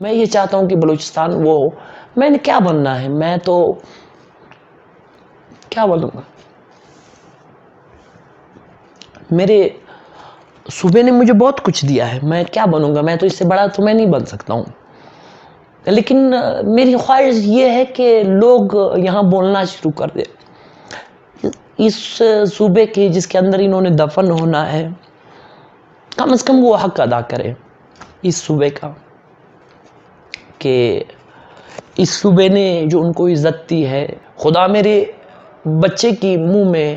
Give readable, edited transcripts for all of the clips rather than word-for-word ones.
میں یہ چاہتا ہوں کہ بلوچستان وہ ہو. میں نے کیا بننا ہے, میں تو کیا بنوں گا. میرے صوبے نے مجھے بہت کچھ دیا ہے, میں کیا بنوں گا. میں تو اس سے بڑا تو میں نہیں بن سکتا ہوں. لیکن میری خواہش یہ ہے کہ لوگ یہاں بولنا شروع کر دیں. اس صوبے کے جس کے اندر انہوں نے دفن ہونا ہے, کم از کم وہ حق ادا کرے اس صوبے کا, کہ اس صوبے نے جو ان کو عزت دی ہے. خدا میرے بچے کی منہ میں,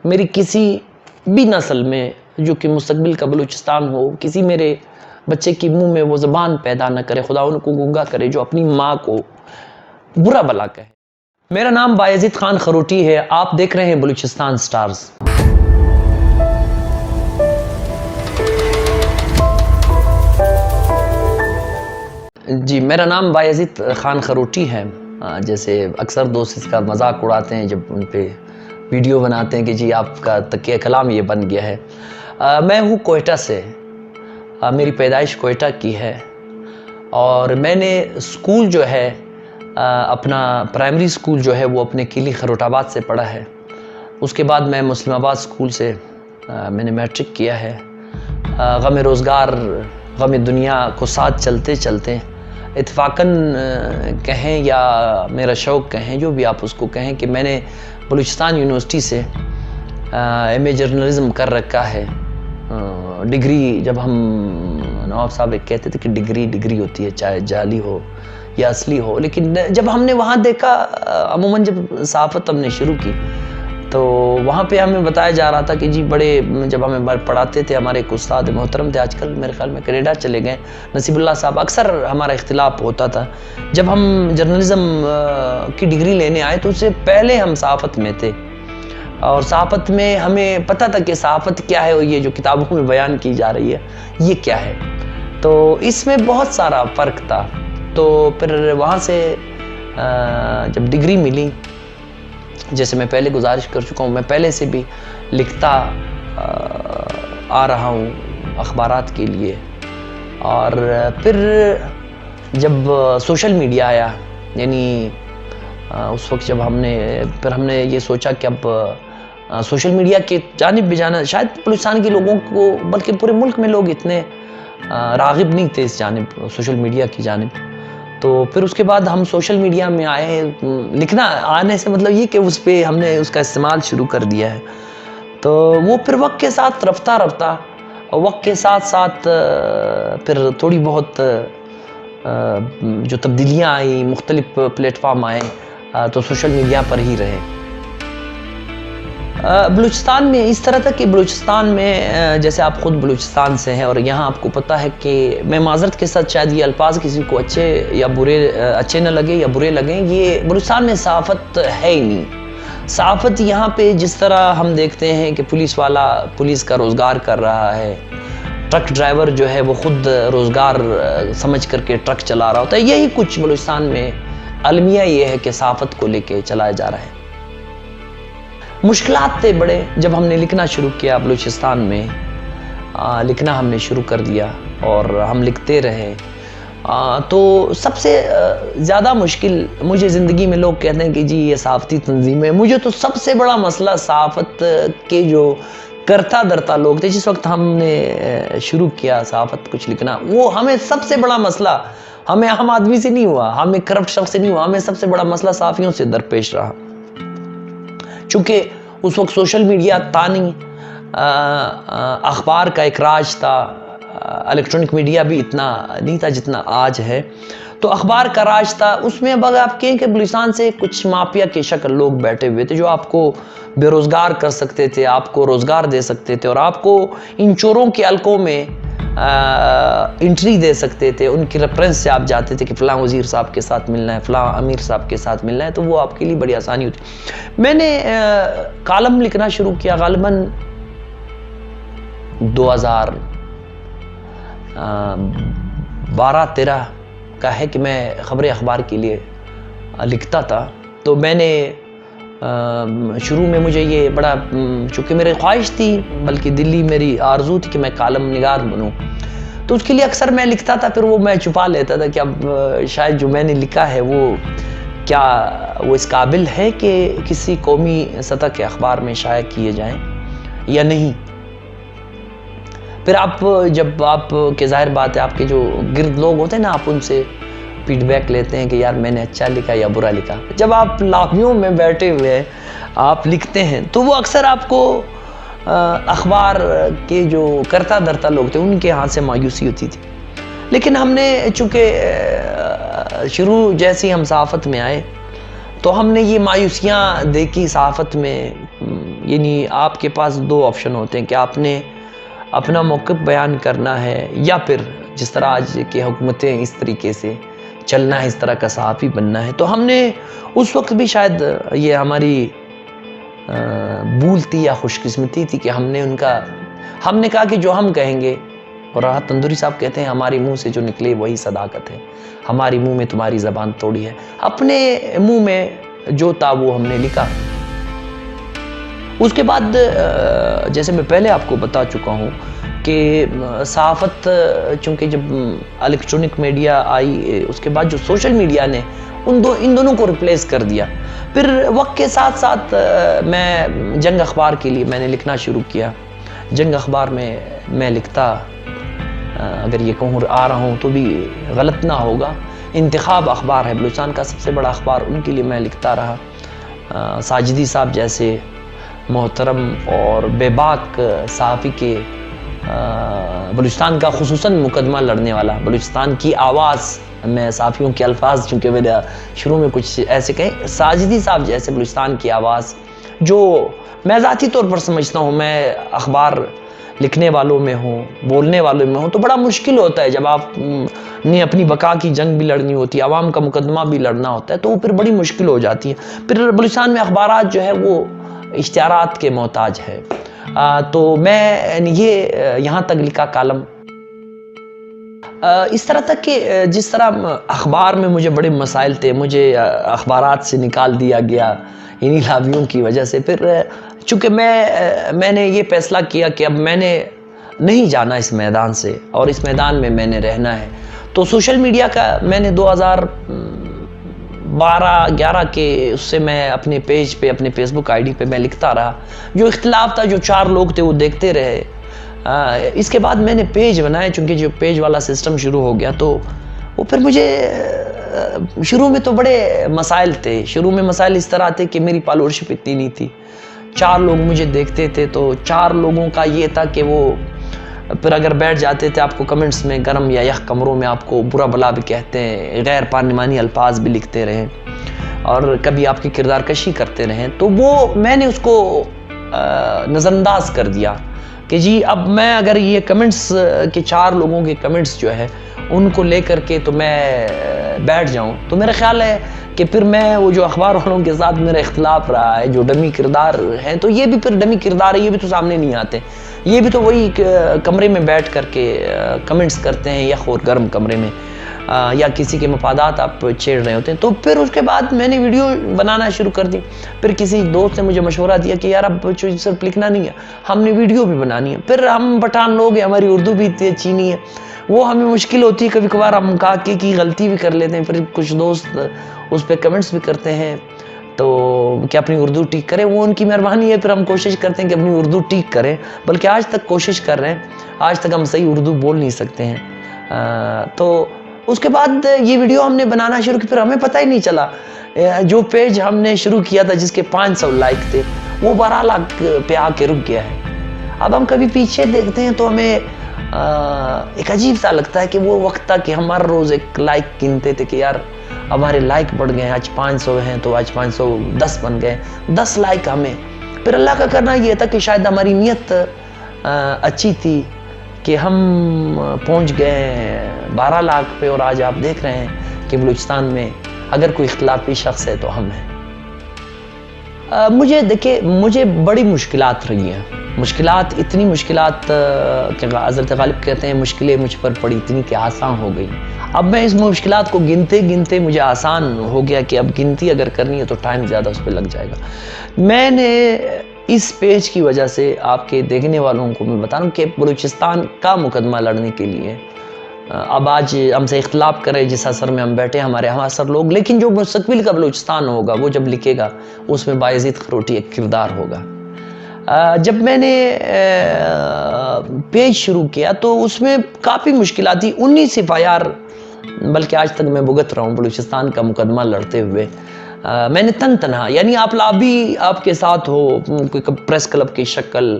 میری کسی بھی نسل میں جو کہ مستقبل کا بلوچستان ہو, کسی میرے بچے کی منہ میں وہ زبان پیدا نہ کرے. خدا ان کو گنگا کرے جو اپنی ماں کو برا بلا کہے. میرا نام بایزید خان خروٹی ہے. آپ دیکھ رہے ہیں بلوچستان سٹارز. جی, میرا نام بایزید خان خروٹی ہے. جیسے اکثر دوست اس کا مذاق اڑاتے ہیں جب ان پہ ویڈیو بناتے ہیں کہ جی آپ کا تکیہ کلام یہ بن گیا ہے. میں ہوں کوئٹہ سے, میری پیدائش کوئٹہ کی ہے, اور میں نے اسکول جو ہے اپنا پرائمری اسکول جو ہے وہ اپنے کلی خروٹ آباد سے پڑھا ہے. اس کے بعد میں مسلم آباد اسکول سے میں نے میٹرک کیا ہے. غم روزگار غم دنیا کو ساتھ چلتے چلتے اتفاقاً کہیں یا میرا شوق کہیں, جو بھی آپ اس کو کہیں, کہ میں نے بلوچستان یونیورسٹی سے ایم اے جرنلزم کر رکھا ہے. ڈگری, جب ہم نواب صاحب ایک کہتے تھے کہ ڈگری ہوتی ہے چاہے جعلی ہو یا اصلی ہو, لیکن جب ہم نے وہاں دیکھا, عموماً جب صحافت ہم نے شروع کی تو وہاں پہ ہمیں بتایا جا رہا تھا کہ جی بڑے, جب ہمیں پڑھاتے تھے ہمارے ایک استاد محترم تھے, آج کل میرے خیال میں کینیڈا چلے گئے, نصیب اللہ صاحب, اکثر ہمارا اختلاف ہوتا تھا. جب ہم جرنلزم کی ڈگری لینے آئے تو اس سے پہلے ہم صحافت میں تھے, اور صحافت میں ہمیں پتہ تھا کہ صحافت کیا ہے, اور یہ جو کتابوں میں بیان کی جا رہی ہے یہ کیا ہے. تو اس میں بہت سارا فرق تھا. تو پھر وہاں سے جب ڈگری ملی, جیسے میں پہلے گزارش کر چکا ہوں, میں پہلے سے بھی لکھتا آ رہا ہوں اخبارات کے لیے. اور پھر جب سوشل میڈیا آیا, یعنی اس وقت جب ہم نے یہ سوچا کہ اب سوشل میڈیا کی جانب بھی جانا, شاید بلوچستان کے لوگوں کو بلکہ پورے ملک میں لوگ اتنے راغب نہیں تھے اس جانب, سوشل میڈیا کی جانب. تو پھر اس کے بعد ہم سوشل میڈیا میں آئے. لکھنا آنے سے مطلب یہ کہ اس پہ ہم نے اس کا استعمال شروع کر دیا ہے. تو وہ پھر وقت کے ساتھ رفتہ وقت کے ساتھ ساتھ پھر تھوڑی بہت جو تبدیلیاں آئیں, مختلف پلیٹ فارم آئے, تو سوشل میڈیا پر ہی رہے. بلوچستان میں اس طرح تھا کہ بلوچستان میں جیسے آپ خود بلوچستان سے ہیں, اور یہاں آپ کو پتہ ہے کہ میں معذرت کے ساتھ شاید یہ الفاظ کسی کو اچھے نہ لگے یا برے لگیں, یہ بلوچستان میں صحافت ہے ہی نہیں. صحافت یہاں پہ جس طرح ہم دیکھتے ہیں کہ پولیس والا پولیس کا روزگار کر رہا ہے, ٹرک ڈرائیور جو ہے وہ خود روزگار سمجھ کر کے ٹرک چلا رہا ہوتا ہے, یہی کچھ بلوچستان میں المیہ یہ ہے کہ صحافت کو لے کے چلایا جا رہا ہے. مشکلات تھے بڑے. جب ہم نے لکھنا شروع کیا بلوچستان میں, لکھنا ہم نے شروع کر دیا اور ہم لکھتے رہے, تو سب سے زیادہ مشکل مجھے زندگی میں, لوگ کہتے ہیں کہ جی یہ صحافتی تنظیم ہے, مجھے تو سب سے بڑا مسئلہ صحافت کے جو کرتا درتا لوگ تھے, جس وقت ہم نے شروع کیا صحافت کچھ لکھنا, وہ ہمیں سب سے بڑا مسئلہ ہمیں عام آدمی سے نہیں ہوا, ہمیں کرپٹ شخص سے نہیں ہوا, ہمیں سب سے بڑا مسئلہ صحافیوں سے درپیش رہا. چونکہ اس وقت سوشل میڈیا تھا نہیں, اخبار کا ایک راج تھا, الیکٹرانک میڈیا بھی اتنا نہیں تھا جتنا آج ہے. تو اخبار کا راج تھا, اس میں اگر آپ کہیں کہ بلوچستان سے کچھ مافیا کے شکل لوگ بیٹھے ہوئے تھے جو آپ کو بے روزگار کر سکتے تھے, آپ کو روزگار دے سکتے تھے, اور آپ کو ان چوروں کے حلقوں میں انٹری دے سکتے تھے. ان کی ریفرنس سے آپ جاتے تھے کہ فلاں وزیر صاحب کے ساتھ ملنا ہے, فلاں امیر صاحب کے ساتھ ملنا ہے, تو وہ آپ کے لیے بڑی آسانی ہوتی. میں نے کالم لکھنا شروع کیا غالباً 2012-13 کا ہے کہ میں خبر اخبار کے لیے لکھتا تھا. تو میں نے شروع میں مجھے یہ بڑا, چونکہ میری خواہش تھی, بلکہ دلی میری آرزو تھی کہ میں کالم نگار بنوں, تو اس کے لیے اکثر میں لکھتا تھا، پھر وہ میں چھپا لیتا تھا کہ اب شاید جو میں نے لکھا ہے وہ کیا وہ اس قابل ہے کہ کسی قومی سطح کے اخبار میں شائع کیے جائیں یا نہیں۔ پھر جب آپ کے ظاہر بات ہے آپ کے جو گرد لوگ ہوتے ہیں نا، آپ ان سے فیڈ بیک لیتے ہیں کہ یار میں نے اچھا لکھا یا برا لکھا۔ جب آپ لاکھوں میں بیٹھے ہوئے آپ لکھتے ہیں تو وہ اکثر آپ کو اخبار کے جو کرتا دھرتا لوگ تھے ان کے ہاتھ سے مایوسی ہوتی تھی۔ لیکن ہم نے چونکہ شروع جیسی ہم صحافت میں آئے تو ہم نے یہ مایوسیاں دیکھی صحافت میں، یعنی آپ کے پاس دو آپشن ہوتے ہیں کہ آپ نے اپنا موقف بیان کرنا ہے یا پھر جس طرح آج کی حکومتیں اس طریقے سے چلنا ہے، اس طرح کا صحافی بننا ہے۔ تو ہم نے اس وقت بھی شاید یہ ہماری بھول تھی یا خوش قسمتی تھی کہ ہم نے کہا کہ جو ہم کہیں گے، اور راحت تندوری صاحب کہتے ہیں ہمارے منہ سے جو نکلے وہی صداقت ہے، ہماری منہ میں تمہاری زبان توڑی ہے۔ اپنے منہ میں جو تھا وہ ہم نے لکھا۔ اس کے بعد جیسے میں پہلے آپ کو بتا چکا ہوں کہ صحافت چونکہ جب الیکٹرونک میڈیا آئی، اس کے بعد جو سوشل میڈیا نے ان دونوں کو ریپلیس کر دیا۔ پھر وقت کے ساتھ ساتھ میں جنگ اخبار کے لیے میں نے لکھنا شروع کیا۔ جنگ اخبار میں لکھتا، اگر یہ کہوں آ رہا ہوں تو بھی غلط نہ ہوگا، انتخاب اخبار ہے بلوچستان کا سب سے بڑا اخبار، ان کے لیے میں لکھتا رہا۔ ساجدی صاحب جیسے محترم اور بے باک صحافی کے بلوچستان کا خصوصاً مقدمہ لڑنے والا، بلوچستان کی آواز، میں صحافیوں کے الفاظ چونکہ میں نے شروع میں کچھ ایسے کہیں، ساجدی صاحب جیسے بلوچستان کی آواز، جو میں ذاتی طور پر سمجھتا ہوں، میں اخبار لکھنے والوں میں ہوں، بولنے والوں میں ہوں، تو بڑا مشکل ہوتا ہے جب آپ نے اپنی بقا کی جنگ بھی لڑنی ہوتی ہے، عوام کا مقدمہ بھی لڑنا ہوتا ہے، تو وہ پھر بڑی مشکل ہو جاتی ہے۔ پھر بلوچستان میں اخبارات جو ہے وہ اشتہارات کے محتاج ہے۔ تو میں یہ یہاں تک لکھا کالم، اس طرح تک کہ جس طرح اخبار میں مجھے بڑے مسائل تھے، مجھے اخبارات سے نکال دیا گیا انہی لاویوں کی وجہ سے۔ پھر چونکہ میں نے یہ فیصلہ کیا کہ اب میں نے نہیں جانا اس میدان سے، اور اس میدان میں نے رہنا ہے، تو سوشل میڈیا کا میں نے 2012-11 کے اس سے میں اپنے پیج پہ، اپنے فیس بک آئی ڈی پہ میں لکھتا رہا۔ جو اختلاف تھا، جو 4 لوگ تھے وہ دیکھتے رہے۔ اس کے بعد میں نے پیج بنائے، چونکہ جو پیج والا سسٹم شروع ہو گیا تو وہ پھر مجھے شروع میں تو بڑے مسائل تھے۔ شروع میں مسائل اس طرح تھے کہ میری فالوورشپ اتنی نہیں تھی، 4 لوگ مجھے دیکھتے تھے، تو 4 لوگوں کا یہ تھا کہ وہ پھر اگر بیٹھ جاتے تھے آپ کو کمنٹس میں، گرم یا یخ کمروں میں آپ کو برا بلا بھی کہتے ہیں، غیر پارلیمانی الفاظ بھی لکھتے رہے، اور کبھی آپ کی کردار کشی کرتے رہے۔ تو وہ میں نے اس کو نظر انداز کر دیا کہ جی اب میں اگر یہ کمنٹس کے 4 لوگوں کے کمنٹس جو ہے ان کو لے کر کے تو میں بیٹھ جاؤں، تو میرا خیال ہے کہ پھر میں وہ جو اخبار والوں کے ساتھ میرا اختلاف رہا ہے، جو ڈمی کردار ہیں، تو یہ بھی پھر ڈمی کردار ہے، یہ بھی تو سامنے نہیں آتے، یہ بھی تو وہی کمرے میں بیٹھ کر کے کمنٹس کرتے ہیں، یخ اور گرم کمرے میں، یا کسی کے مفادات آپ چھیڑ رہے ہوتے ہیں۔ تو پھر اس کے بعد میں نے ویڈیو بنانا شروع کر دی۔ پھر کسی دوست نے مجھے مشورہ دیا کہ یار اب صرف لکھنا نہیں ہے، ہم نے ویڈیو بھی بنانی ہے۔ پھر ہم پٹھان لوگ ہیں، ہماری اردو بھی اتنی اچھی نہیں ہے، وہ ہمیں مشکل ہوتی ہے، کبھی کبھار ہم کاکے کی غلطی بھی کر لیتے ہیں، پھر کچھ دوست اس پہ کمنٹس بھی کرتے ہیں تو کہ اپنی اردو ٹھیک کریں، وہ ان کی مہربانی ہے، پھر ہم کوشش کرتے ہیں کہ اپنی اردو ٹھیک کریں، بلکہ آج تک کوشش کر رہے ہیں، آج تک ہم صحیح اردو بول نہیں سکتے ہیں۔ تو اس کے بعد یہ ویڈیو ہم نے بنانا شروع کی، پھر ہمیں پتہ ہی نہیں چلا، جو پیج ہم نے شروع کیا تھا جس کے 500 لائک تھے وہ 12 لاکھ پہ آ کے رک گیا ہے۔ اب ہم کبھی پیچھے دیکھتے ہیں تو ہمیں ایک عجیب سا لگتا ہے کہ وہ وقت تھا کہ ہم ہر روز ایک لائک گنتے تھے کہ یار ہمارے لائک بڑھ گئے، آج 500 ہیں تو آج 510 بن گئے، 10 لائک ہمیں۔ پھر اللہ کا کرنا یہ تھا کہ شاید ہماری نیت اچھی تھی کہ ہم پہنچ گئے 12 لاکھ پہ، اور آج آپ دیکھ رہے ہیں کہ بلوچستان میں اگر کوئی اختلافی شخص ہے تو ہم ہیں۔ مجھے بڑی مشکلات رہی ہیں، مشکلات، اتنی مشکلات کہ حضرت غالب کہتے ہیں مشکلیں مجھ پر پڑی اتنی کہ آسان ہو گئی۔ اب میں اس مشکلات کو گنتے گنتے مجھے آسان ہو گیا کہ اب گنتی اگر کرنی ہے تو ٹائم زیادہ اس پہ لگ جائے گا۔ میں نے اس پیج کی وجہ سے آپ کے دیکھنے والوں کو میں بتا رہا ہوں کہ بلوچستان کا مقدمہ لڑنے کے لیے اب آج ہم سے اختلاف کر رہے جس اثر میں ہم بیٹھے ہمارے ہم اثر لوگ، لیکن جو مستقبل کا بلوچستان ہوگا وہ جب لکھے گا اس میں بایزید خروٹی ایک کردار ہوگا۔ جب میں نے پیج شروع کیا تو اس میں کافی مشکلات تھی، 19 FIR بلکہ آج تک میں بھگت رہا ہوں بلوچستان کا مقدمہ لڑتے ہوئے۔ میں نے تنہا، یعنی آپ لابی آپ کے ساتھ ہو، کوئی پریس کلب کی شکل،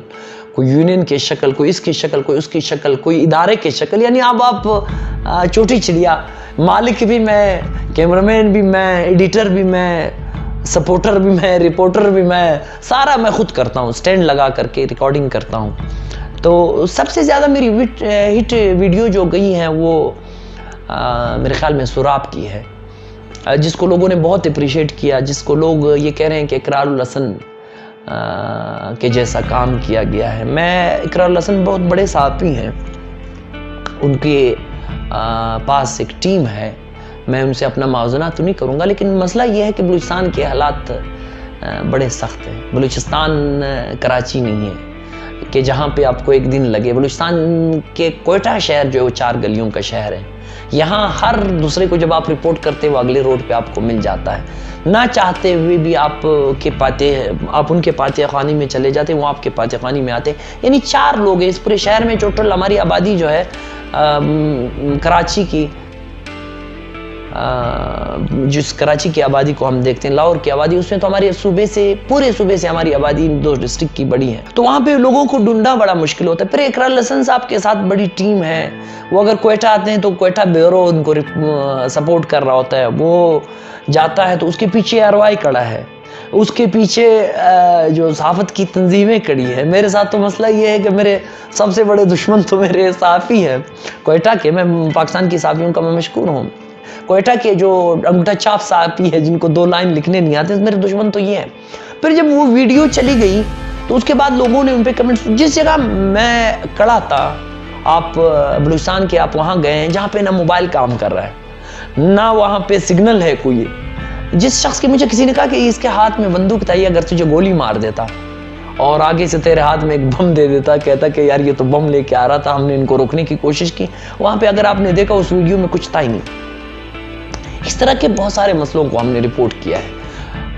کوئی یونین کی شکل، کوئی اس کی شکل، کوئی اس کی شکل، کوئی ادارے کی شکل، یعنی آپ چوٹی چڑیا، مالک بھی میں، کیمرامین بھی میں، ایڈیٹر بھی میں، سپورٹر بھی میں، رپورٹر بھی میں، سارا میں خود کرتا ہوں، سٹینڈ لگا کر کے ریکارڈنگ کرتا ہوں۔ تو سب سے زیادہ میری ہٹ ویڈیو جو گئی ہیں وہ میرے خیال میں سراب کی ہے، جس کو لوگوں نے بہت اپریشیٹ کیا، جس کو لوگ یہ کہہ رہے ہیں کہ اقرار الحسن کے جیسا کام کیا گیا ہے۔ میں اقرار الحسن بہت بڑے صحافی ہیں، ان کے پاس ایک ٹیم ہے، میں ان سے اپنا موازنہ تو نہیں کروں گا، لیکن مسئلہ یہ ہے کہ بلوچستان کے حالات بڑے سخت ہیں۔ بلوچستان کراچی نہیں ہے کہ جہاں پہ آپ کو ایک دن لگے۔ بلوچستان کے کوئٹہ شہر جو ہے وہ 4 گلیوں کا شہر ہے، یہاں ہر دوسرے کو جب آپ رپورٹ کرتے وہ اگلے روڈ پہ آپ کو مل جاتا ہے، نہ چاہتے ہوئے بھی آپ ان کے پاتہ خانی میں چلے جاتے، وہ آپ کے پاتہ خانی میں آتے۔ یعنی 4 لوگ ہیں اس پورے شہر میں، ٹوٹل ہماری آبادی جو ہے کراچی کی، جس کراچی کی آبادی کو ہم دیکھتے ہیں، لاہور کی آبادی، اس میں تو ہمارے پورے صوبے سے ہماری آبادی 2 ڈسٹرکٹ کی بڑی ہے، تو وہاں پہ لوگوں کو ڈھونڈنا بڑا مشکل ہوتا ہے۔ پھر اقرار الحسن صاحب کے ساتھ بڑی ٹیم ہے، وہ اگر کوئٹہ آتے ہیں تو کوئٹہ بیورو ان کو سپورٹ کر رہا ہوتا ہے، وہ جاتا ہے تو اس کے پیچھے RY کڑا ہے، اس کے پیچھے جو صحافت کی تنظیمیں کڑی ہے۔ میرے ساتھ تو مسئلہ یہ ہے کہ میرے سب سے بڑے دشمن تو میرے صحافی ہیں کوئٹہ کے، میں پاکستان کی صحافیوں کا میں مشکور ہوں، کوئٹہ کے جو انگوٹھا چھاپ صحافی ہے جن کو 2 لائن لکھنے نہیں آتے، میرے دشمن تو یہ ہیں۔ پھر جب وہ ویڈیو چلی گئی تو اس کے بعد لوگوں نے ان پہ کمنٹس، جس جگہ میں کھڑا تھا، آپ بلوچستان کے آپ وہاں گئے ہیں جہاں پہ نہ موبائل کام کر رہا ہے، نہ وہاں پہ سگنل ہے کوئی، جس شخص کی مجھے کسی نے کہا کہ اس کے ہاتھ میں بندوق تھا، یہ اگر تجھے گولی مار دیتا اور آگے سے تیرے ہاتھ میں ایک بم دے دیتا، کہتا کہ یار یہ تو بم لے کے آ رہا تھا، ہم نے ان کو روکنے کی کوشش کی۔ وہاں پہ اگر آپ نے دیکھا اس ویڈیو میں کچھ تھا ہی نہیں۔ اس طرح کے بہت سارے مسئلوں کو ہم نے رپورٹ کیا ہے،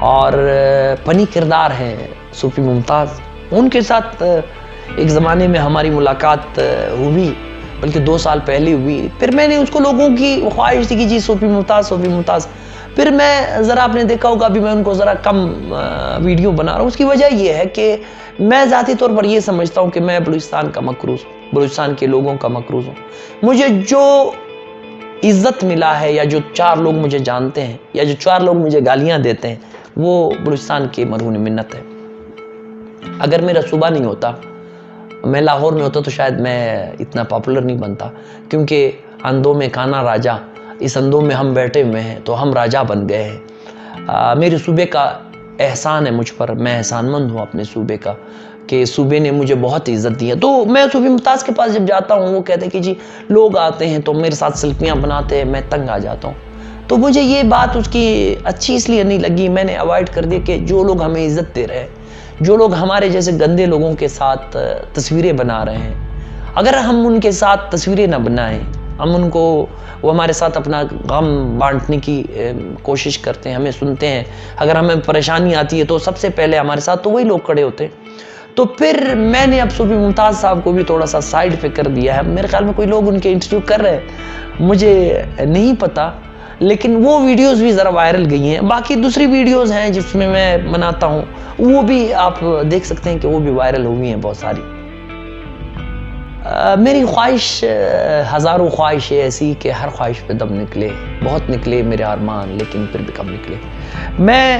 اور فنی کردار ہیں صوفی ممتاز، ان کے ساتھ ایک زمانے میں ہماری ملاقات ہوئی، بلکہ 2 سال پہلے ہوئی۔ پھر میں نے اس کو، لوگوں کی خواہش تھی کہ جی صوفی ممتاز، پھر میں ذرا آپ نے دیکھا ہوگا ابھی میں ان کو ذرا کم ویڈیو بنا رہا ہوں۔ اس کی وجہ یہ ہے کہ میں ذاتی طور پر یہ سمجھتا ہوں کہ میں بلوچستان کا مقروض ہوں، بلوچستان کے لوگوں کا مقروض ہوں۔ مجھے جو عزت ملا ہے، یا جو 4 لوگ مجھے جانتے ہیں، یا جو 4 لوگ مجھے گالیاں دیتے ہیں، وہ بلوچستان کے مرہون منت ہے۔ اگر میرا صوبہ نہیں ہوتا، میں لاہور میں ہوتا، تو شاید میں اتنا پاپولر نہیں بنتا، کیونکہ اندھوں میں کانا راجا، اس اندھوں میں ہم بیٹھے ہوئے ہیں تو ہم راجا بن گئے ہیں۔ میرے صوبے کا احسان ہے مجھ پر، میں احسان مند ہوں اپنے صوبے کا، کہ صوبے نے مجھے بہت عزت دی ہے۔ تو میں صوفی ممتاز کے پاس جب جاتا ہوں، وہ کہتے ہیں کہ جی لوگ آتے ہیں تو میرے ساتھ سیلفیاں بناتے ہیں، میں تنگ آ جاتا ہوں۔ تو مجھے یہ بات اس کی اچھی اس لیے نہیں لگی، میں نے اوائڈ کر دیا کہ جو لوگ ہمیں عزت دے رہے ہیں، جو لوگ ہمارے جیسے گندے لوگوں کے ساتھ تصویریں بنا رہے ہیں، اگر ہم ان کے ساتھ تصویریں نہ بنائیں، ہم ان کو، وہ ہمارے ساتھ اپنا غم بانٹنے کی کوشش کرتے ہیں، ہمیں سنتے ہیں، اگر ہمیں پریشانی آتی ہے تو سب سے پہلے ہمارے ساتھ تو وہی لوگ کھڑے ہوتے ہیں۔ تو پھر میں نے اب صوفی ممتاز صاحب کو بھی تھوڑا سا سائڈ پہ کر دیا ہے۔ میرے خیال میں کوئی لوگ ان کے انٹرویو کر رہے ہیں، مجھے نہیں پتا، لیکن وہ ویڈیوز بھی ذرا وائرل گئی ہیں۔ باقی دوسری ویڈیوز ہیں جس میں میں مناتا ہوں، وہ بھی آپ دیکھ سکتے ہیں کہ وہ بھی وائرل ہوئی ہیں بہت ساری۔ میری خواہش، ہزاروں خواہش ہے ایسی کہ ہر خواہش پہ دم نکلے، بہت نکلے میرے ارمان، لیکن پھر بھی کم نکلے۔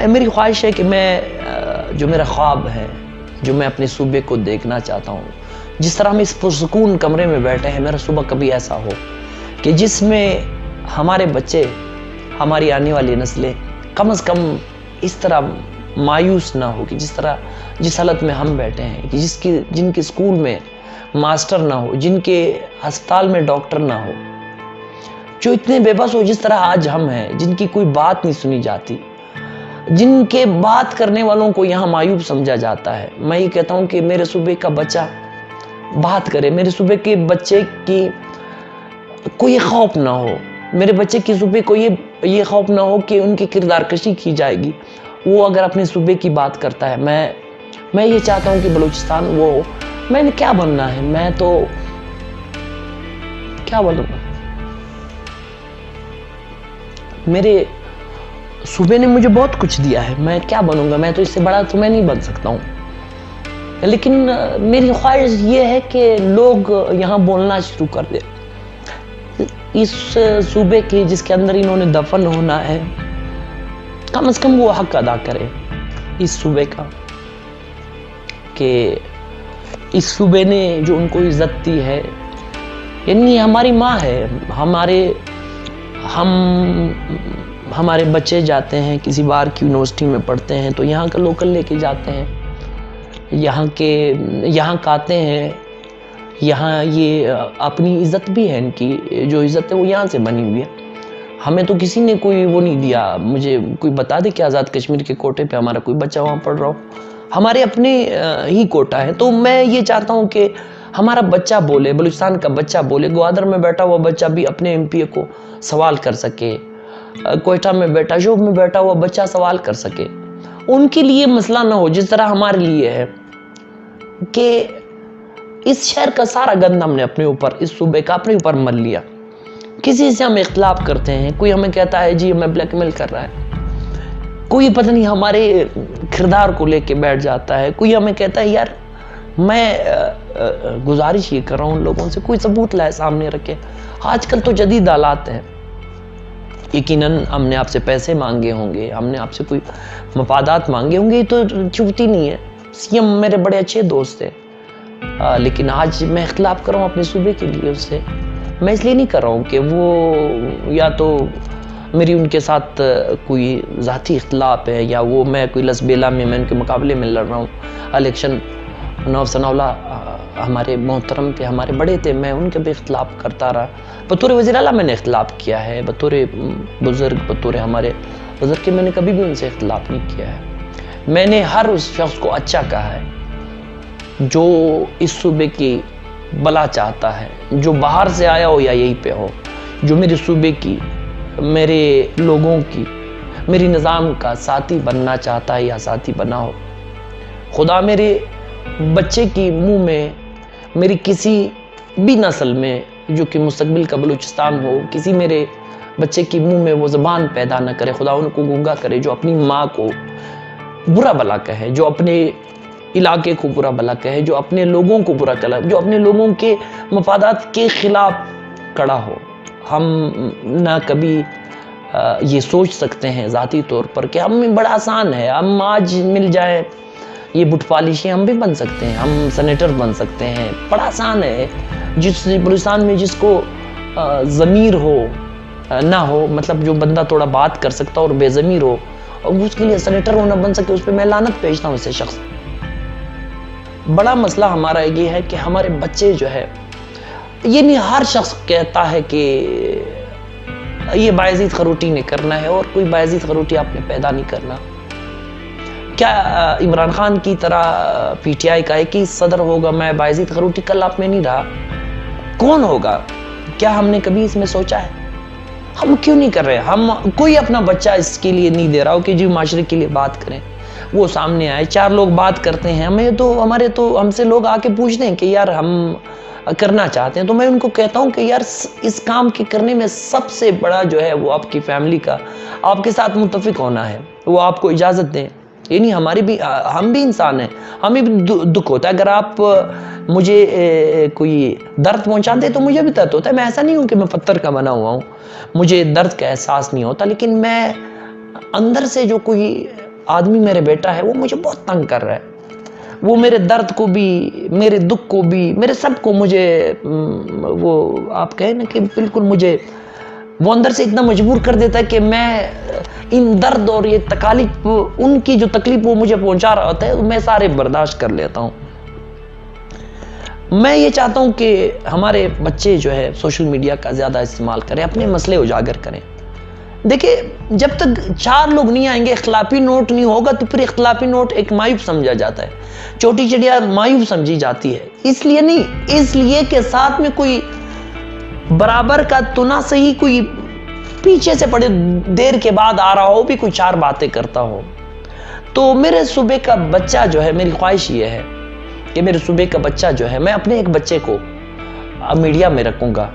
میری خواہش ہے کہ میں، جو میرا خواب ہے، جو میں اپنے صوبے کو دیکھنا چاہتا ہوں، جس طرح ہم اس پرسکون کمرے میں بیٹھے ہیں، میرا صوبہ کبھی ایسا ہو کہ جس میں ہمارے بچے، ہماری آنے والی نسلیں کم از کم اس طرح مایوس نہ ہو، کہ جس حالت میں ہم بیٹھے ہیں، کہ جن کے اسکول میں ماسٹر نہ ہو، جن کے ہسپتال میں ڈاکٹر نہ ہو، جو اتنے بے بس ہو جس طرح آج ہم ہیں، جن کی کوئی بات نہیں سنی جاتی، جن کے بات کرنے والوں کو یہاں معیوب سمجھا جاتا ہے۔ میں یہ کہتا ہوں کہ میرے صوبے کا بچہ بات کرے، میرے صوبے کے بچے کی کو یہ خوف نہ ہو، میرے بچے کی صوبے کو یہ خوف نہ ہو کہ ان کی کردار کشی کی جائے گی وہ اگر اپنے صوبے کی بات کرتا ہے۔ میں یہ چاہتا ہوں کہ بلوچستان وہ ہو۔ میں نے کیا بننا ہے، میں تو کیا بنوں گا، میرے صوبے نے مجھے بہت کچھ دیا ہے، میں کیا بنوں گا، میں تو اس سے بڑا تو میں نہیں بن سکتا ہوں۔ لیکن میری خواہش یہ ہے کہ لوگ یہاں بولنا شروع کر دیں، اس صوبے کے جس کے اندر انہوں نے دفن ہونا ہے، کم از کم وہ حق ادا کرے اس صوبے کا، کہ اس صوبے نے جو ان کو عزت دی ہے، یعنی ہماری ماں ہے، ہمارے بچے جاتے ہیں کسی باہر کی یونیورسٹی میں پڑھتے ہیں تو یہاں کا لوکل لے کے جاتے ہیں، یہاں کھاتے ہیں، یہاں یہ اپنی عزت بھی ہے، ان کی جو عزت ہے وہ یہاں سے بنی ہوئی ہے۔ ہمیں تو کسی نے کوئی وہ نہیں دیا، مجھے کوئی بتا دے کہ آزاد کشمیر کے کوٹے پہ ہمارا کوئی بچہ وہاں پڑھ رہا ہو، ہمارے اپنے ہی کوٹا ہے۔ تو میں یہ چاہتا ہوں کہ ہمارا بچہ بولے، بلوچستان کا بچہ بولے، گوادر میں بیٹھا ہوا بچہ بھی اپنے ایم پی اے کو سوال کر سکے، کوئٹہ میں بیٹھا، شوب میں بیٹھا ہوا بچہ سوال کر سکے، ان کے لیے مسئلہ نہ ہو جس طرح ہمارے لیے ہے کہ اس شہر کا سارا گند ہم نے اپنے اوپر، اس صوبے کا اپنے اوپر مل لیا۔ کسی سے ہم اختلاف کرتے ہیں، کوئی ہمیں کہتا ہے جی ہمیں بلیک میل کر رہا ہے، کوئی پتہ نہیں ہمارے کردار کو لے کے بیٹھ جاتا ہے، کوئی ہمیں کہتا ہے یار میں گزارش یہ کر رہا ہوں لوگوں سے کوئی ثبوت لائے سامنے رکھے۔ آج کل تو جدید حالات ہیں، یقیناً ہم نے آپ سے پیسے مانگے ہوں گے، ہم نے آپ سے کوئی مفادات مانگے ہوں گے، یہ تو چھپتی نہیں ہے۔ سی ایم میرے بڑے اچھے دوست تھے، لیکن آج میں اختلاف کر رہا ہوں اپنے صوبے کے لیے اس سے، میں اس لیے نہیں کر رہا ہوں کہ وہ یا تو میری ان کے ساتھ کوئی ذاتی اختلاف ہے، یا وہ میں کوئی لسبیلا میں ان کے مقابلے میں لڑ رہا ہوں۔ الیکشن نوف ثناء اللہ ہمارے محترم تھے، ہمارے بڑے تھے، میں ان کے بھی اختلاف کرتا رہا، بطور وزیر اعلیٰ میں نے اختلاف کیا ہے، بطور بزرگ، بطور ہمارے بزرگ کے میں نے کبھی بھی ان سے اختلاف نہیں کیا ہے۔ میں نے ہر اس شخص کو اچھا کہا ہے جو اس صوبے کی بلا چاہتا ہے، جو باہر سے آیا ہو یا یہیں پہ ہو، جو میرے صوبے کی، میرے لوگوں کی، میری نظام کا ساتھی بننا چاہتا ہے یا ساتھی بنا ہو۔ خدا میرے بچے کی منہ میں، میری کسی بھی نسل میں جو کہ مستقبل کا بلوچستان ہو، کسی میرے بچے کی منہ میں وہ زبان پیدا نہ کرے، خدا ان کو گنگا کرے جو اپنی ماں کو برا بلا کہے، جو اپنے علاقے کو برا بلا کہے، جو اپنے لوگوں کو برا کہے، جو اپنے لوگوں کے مفادات کے خلاف کڑا ہو۔ ہم نہ کبھی یہ سوچ سکتے ہیں ذاتی طور پر کہ ہمیں بڑا آسان ہے، ہم آج مل جائیں یہ بٹ پالشیں ہم بھی بن سکتے ہیں، ہم سینیٹر بن سکتے ہیں، بڑا آسان ہے۔ جس بلوچستان میں جس کو ضمیر ہو نہ ہو، مطلب جو بندہ تھوڑا بات کر سکتا اور بے ضمیر ہو، اور اس کے لیے سینیٹر ہونا بن سکے، اس پہ میں لعنت بھیجتا ہوں اسے شخص۔ بڑا مسئلہ ہمارا یہ ہے کہ ہمارے بچے جو ہے، یہ نہیں ہر شخص کہتا ہے کہ یہ بایزید خروٹی نے کرنا ہے، اور کوئی بایزید خروٹی آپ نے پیدا نہیں کرنا۔ کیا عمران خان کی طرح پی ٹی آئی کا ایک ہی صدر ہوگا؟ میں بایزید خروٹی کل آپ میں نہیں رہا، کون ہوگا؟ کیا ہم نے کبھی اس میں سوچا ہے؟ ہم کیوں نہیں کر رہے؟ ہم کوئی اپنا بچہ اس کے لیے نہیں دے رہا ہو کہ جی معاشرے کے لیے بات کریں، وہ سامنے آئے، چار لوگ بات کرتے ہیں، ہم سے لوگ آ کے پوچھتے ہیں کہ یار ہم کرنا چاہتے ہیں، تو میں ان کو کہتا ہوں کہ یار اس کام کے کرنے میں سب سے بڑا جو ہے وہ آپ کی فیملی کا آپ کے ساتھ متفق ہونا ہے، وہ آپ کو اجازت دیں۔ یعنی ہم بھی انسان ہیں، ہمیں بھی دکھ ہوتا ہے، اگر آپ مجھے کوئی درد پہنچاتے تو مجھے بھی درد ہوتا ہے، میں ایسا نہیں ہوں کہ میں پتھر کا بنا ہوا ہوں، مجھے درد کا احساس نہیں ہوتا، لیکن میں اندر سے جو کوئی آدمی میرے بیٹا ہے وہ مجھے بہت تنگ کر رہا ہے، وہ میرے درد کو بھی، میرے دکھ کو بھی، میرے سب کو مجھے وہ آپ کہیں نا کہ بالکل مجھے وہ اندر سے اتنا مجبور کر دیتا ہے کہ میں ان درد اور یہ تکالیف، ان کی جو تکلیف وہ مجھے پہنچا رہا ہوتا ہے، میں سارے برداشت کر لیتا ہوں۔ میں یہ چاہتا ہوں کہ ہمارے بچے جو ہے سوشل میڈیا کا زیادہ استعمال کریں، اپنے مسئلے اجاگر کریں۔ دیکھیں جب تک چار لوگ نہیں آئیں گے، اختلافی نوٹ نہیں ہوگا، تو پھر اختلافی نوٹ ایک مایوب سمجھا جاتا ہے، چھوٹی چڑیا مایوب سمجھی جاتی ہے، اس لیے نہیں، اس لیے کہ ساتھ میں کوئی برابر کا تو نہ صحیح کوئی پیچھے سے بڑے دیر کے بعد آ رہا ہو بھی کوئی چار باتیں کرتا ہو. تو میرے صوبے کا بچہ جو ہے, میری خواہش یہ ہے کہ میرے صوبے کا بچہ جو ہے, میں اپنے ایک بچے کو میڈیا میں رکھوں گا.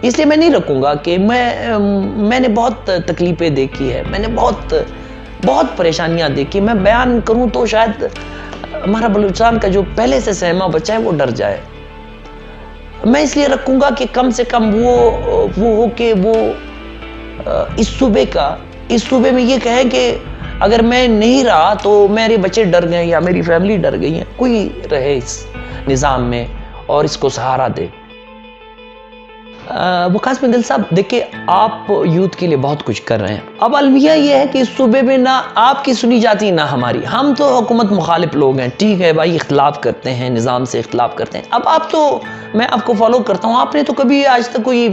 اس لیے میں نہیں رکھوں گا کہ میں نے بہت تکلیفیں دیکھی ہے, میں نے بہت پریشانیاں دیکھی. میں بیان کروں تو شاید ہمارا بلوچستان کا جو پہلے سے سہما بچہ ہے وہ ڈر جائے. میں اس لیے رکھوں گا کہ کم سے کم وہ ہو کہ وہ اس صوبے میں یہ کہیں کہ اگر میں نہیں رہا تو میرے بچے ڈر گئے یا میری فیملی ڈر گئی ہے. کوئی رہے اس نظام میں اور اس کو سہارا دے. وقاص بن دل صاحب, دیکھیں آپ یوتھ کے لیے بہت کچھ کر رہے ہیں. اب المیہ یہ ہے کہ اس صوبے میں نہ آپ کی سنی جاتی نہ ہماری. ہم تو حکومت مخالف لوگ ہیں, ٹھیک ہے بھائی, اختلاف کرتے ہیں, نظام سے اختلاف کرتے ہیں. اب آپ تو, میں آپ کو فالو کرتا ہوں, آپ نے تو کبھی آج تک کوئی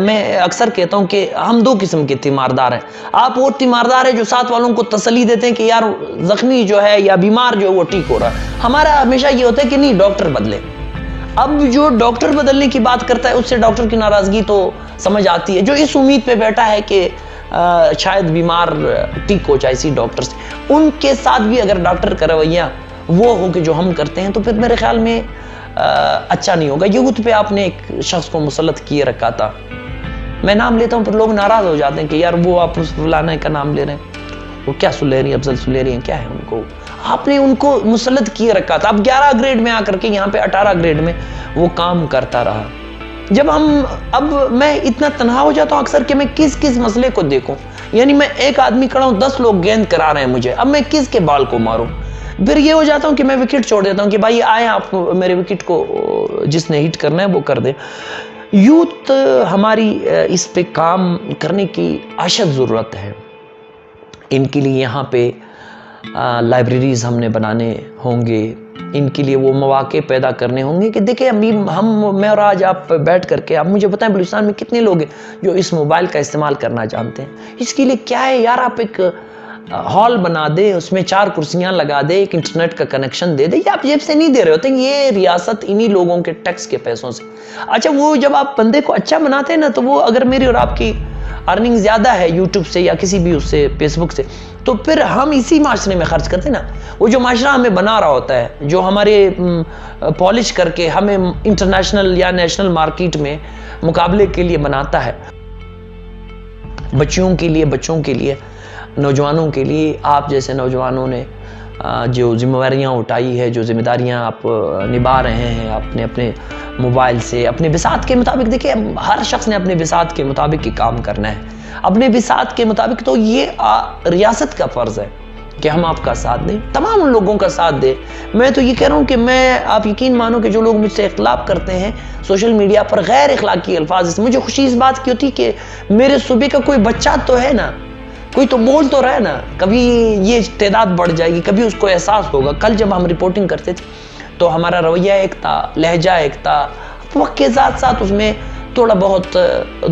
میں اکثر کہتا ہوں کہ ہم دو قسم کے تیماردار ہیں. آپ وہ تیماردار ہیں جو ساتھ والوں کو تسلی دیتے ہیں کہ یار زخمی جو ہے یا بیمار جو ہے وہ ٹھیک ہو رہا ہے. ہمارا ہمیشہ یہ ہوتا ہے کہ نہیں, ڈاکٹر بدلے. اب جو ڈاکٹر بدلنے کی بات کرتا ہے اس سے ڈاکٹر کی ناراضگی تو سمجھ آتی ہے, جو اس امید پہ بیٹھا ہے کہ شاید بیمار ٹھیک ہو جائے اسی ڈاکٹر سے. ان کے ساتھ بھی اگر ڈاکٹر کا رویہ وہ ہو کہ جو ہم کرتے ہیں تو پھر میرے خیال میں اچھا نہیں ہوگا. یوتھ پہ آپ نے ایک شخص کو مسلط کیے رکھا تھا, میں نام لیتا ہوں پھر لوگ ناراض ہو جاتے ہیں کہ یار وہ آپ فلانا کا نام لے رہے ہیں, وہ کیا سلیری افضل سلیری ہیں, کیا ہے ان کو, آپ نے ان کو مسلط کیے رکھا تھا. اب 11 گریڈ میں آ کر کے یہاں پہ 18 گریڈ میں وہ کام کرتا رہا. اب میں اتنا تنہا ہو جاتا ہوں اکثر کہ میں کس مسئلے کو دیکھوں. یعنی میں ایک آدمی کھڑا ہوں, 10 لوگ گیند کرا رہے ہیں مجھے, اب میں کس کے بال کو ماروں. پھر یہ ہو جاتا ہوں کہ میں وکٹ چھوڑ دیتا ہوں کہ بھائی آئیں آپ میرے وکٹ کو جس نے ہٹ کرنا ہے وہ کر دے. یوتھ ہماری اس پہ کام کرنے کی اشد ضرورت ہے. ان کے لیے یہاں پہ لائبریریز ہم نے بنانے ہوں گے, ان کے لیے وہ مواقع پیدا کرنے ہوں گے کہ دیکھیں میں اور آج آپ بیٹھ کر کے آپ مجھے بتائیں بلوچستان میں کتنے لوگ ہیں جو اس موبائل کا استعمال کرنا جانتے ہیں. اس کے لیے کیا ہے یار, آپ ایک ہال بنا دے, اس میں 4 کرسیاں لگا دے, ایک انٹرنیٹ کا کنیکشن دے دے. یہ آپ جیب سے نہیں دے رہے ہوتے, یہ ریاست انہی لوگوں کے ٹیکس کے پیسوں سے. اچھا وہ جب آپ بندے کو اچھا بناتے ہیں نا, تو وہ اگر میری اور آپ کی ارننگ زیادہ ہے یوٹیوب سے یا کسی بھی اس سے فیس بک سے, تو پھر ہم اسی معاشرے میں خرچ کرتے ہیں نا. وہ جو معاشرہ ہمیں بنا رہا ہوتا ہے, جو ہمارے پالش کر کے ہمیں انٹرنیشنل یا نیشنل مارکیٹ میں مقابلے کے لیے بناتا ہے, بچوں کے لیے نوجوانوں کے لیے, آپ جیسے نوجوانوں نے جو ذمہ داریاں اٹھائی ہے, جو ذمہ داریاں آپ نبھا رہے ہیں اپنے موبائل سے, اپنے بساط کے مطابق. دیکھیں ہر شخص نے اپنے بساط کے مطابق ہی کام کرنا ہے, اپنے بساط کے مطابق. تو یہ ریاست کا فرض ہے کہ ہم آپ کا ساتھ دیں, تمام ان لوگوں کا ساتھ دیں. میں تو یہ کہہ رہا ہوں کہ آپ یقین مانو کہ جو لوگ مجھ سے اختلاف کرتے ہیں سوشل میڈیا پر غیر اخلاقی الفاظ, مجھے خوشی اس بات کی ہوتی کہ میرے صوبے کا کوئی بچہ تو ہے نا, کوئی تو بول تو رہے نا. کبھی یہ تعداد بڑھ جائے گی, کبھی اس کو احساس ہوگا. کل جب ہم رپورٹنگ کرتے تھے تو ہمارا رویہ ایک تھا, لہجہ ایک تھا. وقت کے ساتھ اس میں تھوڑا بہت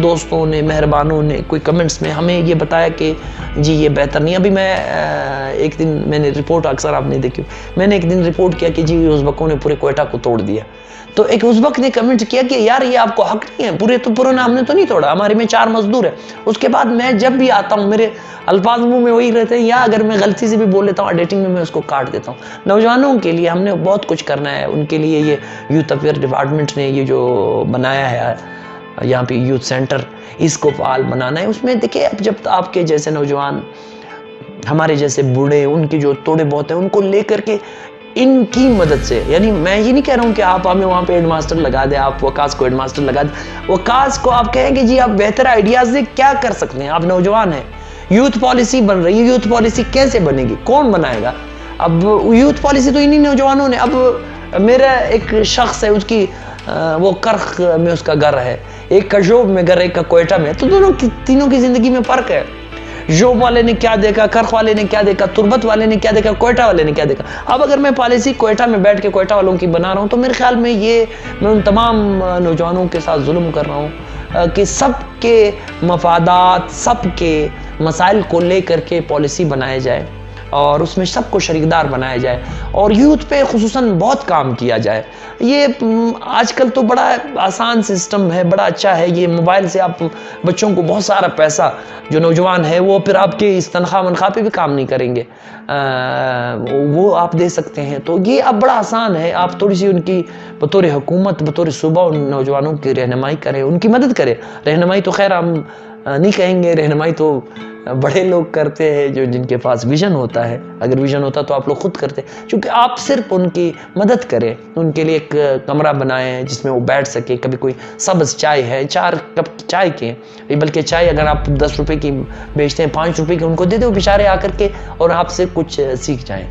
دوستوں نے, مہربانوں نے کوئی کمنٹس میں ہمیں یہ بتایا کہ جی یہ بہتر نہیں. ابھی ایک دن میں نے رپورٹ, اکثر آپ نے دیکھی, میں نے ایک دن رپورٹ کیا کہ جی ازبکوں نے پورے کوئٹہ کو توڑ دیا. تو ایک ازبک نے کمنٹ کیا کہ یار یہ آپ کو حق نہیں ہے, پورے ہم نے تو نہیں توڑا, ہمارے میں 4 مزدور ہیں. اس کے بعد میں جب بھی آتا ہوں میرے الفاظ منہ میں وہی رہتے ہیں, یا اگر میں غلطی سے بھی بول لیتا ہوں ایڈیٹنگ میں اس کو کاٹ دیتا ہوں. نوجوانوں کے لیے ہم نے بہت کچھ کرنا ہے. ان کے لیے یہ یوتھ افیئر ڈپارٹمنٹ نے یہ جو بنایا ہے یہاں پہ یوتھ سینٹر, اس کو فعال بنانا ہے. اس میں دیکھیں اب جب آپ کے جیسے نوجوان, ہمارے جیسے بوڑھے, ان کے جو توڑے بہت ہیں, ان کو لے کر کے ان کی مدد سے, یعنی میں یہ نہیں کہہ رہا ہوں کہ آپ ہمیں وہاں پہ ہیڈ ماسٹر لگا دیں, آپ وقاص کو ہیڈ ماسٹر لگا دیں. وقاص کو آپ کہیں کہ جی آپ بہتر آئیڈیاز دیں, کیا کر سکتے ہیں, آپ نوجوان ہیں. یوتھ پالیسی بن رہی ہے, یوتھ پالیسی کیسے بنے گی, کون بنائے گا؟ اب یوتھ پالیسی تو انہی نوجوانوں نے. اب میرا ایک شخص ہے, اس کی وہ کرخ میں اس کا گھر ہے, ایک کا جوب میں گھر, ایک کا کوئٹہ میں. تو تینوں کی زندگی میں فرق ہے. جوب والے نے کیا دیکھا, کرخ والے نے کیا دیکھا, تربت والے نے کیا دیکھا, کوئٹہ والے نے کیا دیکھا. اب اگر میں پالیسی کوئٹہ میں بیٹھ کے کوئٹہ والوں کی بنا رہا ہوں تو میرے خیال میں میں ان تمام نوجوانوں کے ساتھ ظلم کر رہا ہوں کہ سب کے مفادات, سب کے مسائل کو لے کر کے پالیسی بنائے جائے. اور اس میں سب کو شریکدار بنایا جائے اور یوتھ پہ خصوصاً بہت کام کیا جائے. یہ آج کل تو بڑا آسان سسٹم ہے, بڑا اچھا ہے. یہ موبائل سے آپ بچوں کو بہت سارا پیسہ, جو نوجوان ہے وہ پھر آپ کے اس تنخواہ پہ بھی کام نہیں کریں گے, وہ آپ دے سکتے ہیں. تو یہ اب بڑا آسان ہے. آپ تھوڑی سی ان کی بطور حکومت, بطور صوبہ ان نوجوانوں کی رہنمائی کریں, ان کی مدد کریں. رہنمائی تو خیر ہم نہیں کہیں گے, رہنمائی تو بڑے لوگ کرتے ہیں جو جن کے پاس ویژن ہوتا ہے. اگر ویژن ہوتا تو آپ لوگ خود کرتے, چونکہ آپ صرف ان کی مدد کریں. ان کے لیے ایک کمرہ بنائیں جس میں وہ بیٹھ سکے. کبھی کوئی سبز چائے ہے, 4 کپ چائے کے, بلکہ چائے اگر آپ 10 روپے کی بیچتے ہیں, 5 روپے کی ان کو دے دو, بیچارے آ کر کے اور آپ سے کچھ سیکھ جائیں.